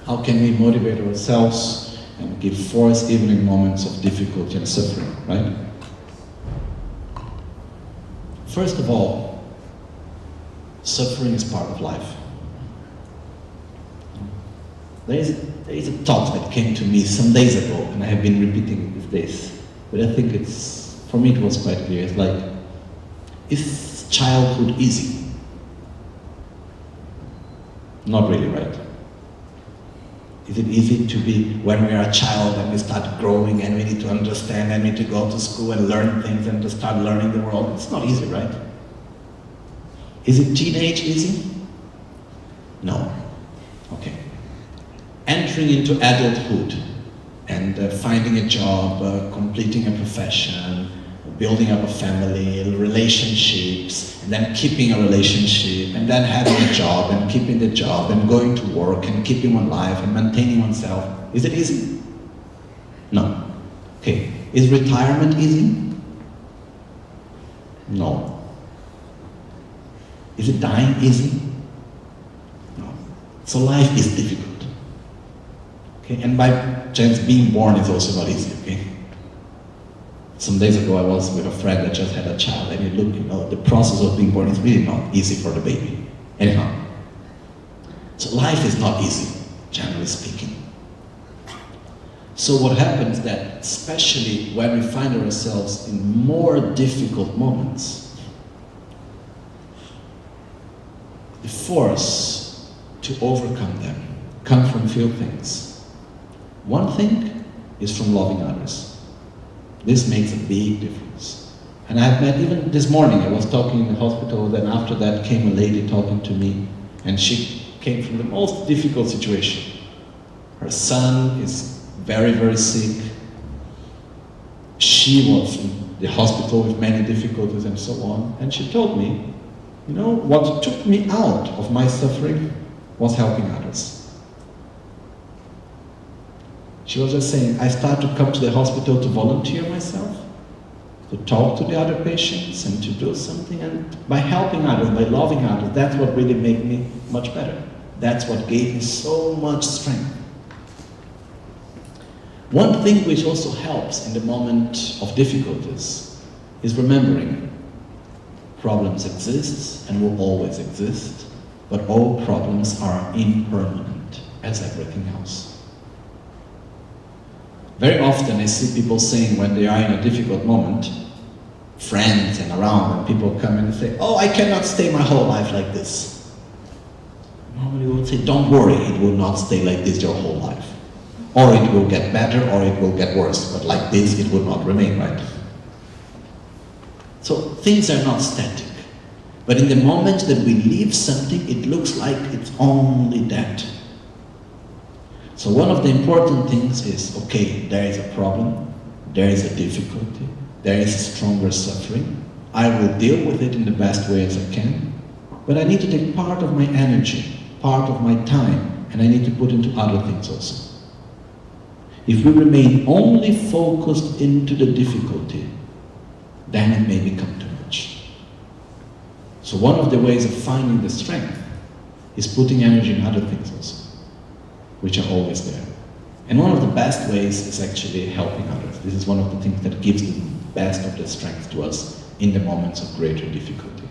How can we motivate ourselves and give force even in moments of difficulty and suffering, right? First of all, suffering is part of life. There is a thought that came to me some days ago, and I have been repeating it these days, but I think for me it was quite clear. It's like, is childhood easy? Not really, right? Is it easy to be when we are a child and we start growing and we need to understand and we need to go to school and learn things and to start learning the world? It's not easy, right? Is it teenage easy? No. Okay. Entering into adulthood and finding a job, completing a profession, building up a family, relationships, and then keeping a relationship, and then having a job, and keeping the job, and going to work, and keeping one life, and maintaining oneself. Is it easy? No. Okay. Is retirement easy? No. Is it dying easy? No. So life is difficult. Okay, and by chance, being born is also not easy, okay? Some days ago I was with a friend that just had a child, and you look, the process of being born is really not easy for the baby. Anyhow. So life is not easy, generally speaking. So what happens that, especially when we find ourselves in more difficult moments, the force to overcome them comes from few things. One thing is from loving others. This makes a big difference. And I've met, even this morning, I was talking in the hospital, then after that came a lady talking to me, and she came from the most difficult situation. Her son is very, very sick. She was in the hospital with many difficulties and so on. And she told me, what took me out of my suffering was helping others. She was just saying, I started to come to the hospital to volunteer myself, to talk to the other patients and to do something, and by helping others, by loving others, that's what really made me much better. That's what gave me so much strength. One thing which also helps in the moment of difficulties is remembering problems exist and will always exist, but all problems are impermanent, as everything else. Very often I see people saying when they are in a difficult moment, friends and around, and people come in and say, oh, I cannot stay my whole life like this. Normally we would say, don't worry, it will not stay like this your whole life. Or it will get better, or it will get worse, but like this it will not remain, right? So things are not static. But in the moment that we leave something, it looks like it's only that. So one of the important things is, okay, there is a problem, there is a difficulty, there is a stronger suffering. I will deal with it in the best way as I can, but I need to take part of my energy, part of my time, and I need to put into other things also. If we remain only focused into the difficulty, then it may become too much. So one of the ways of finding the strength is putting energy in other things also, which are always there. And one of the best ways is actually helping others. This is one of the things that gives the best of the strength to us in the moments of greater difficulty.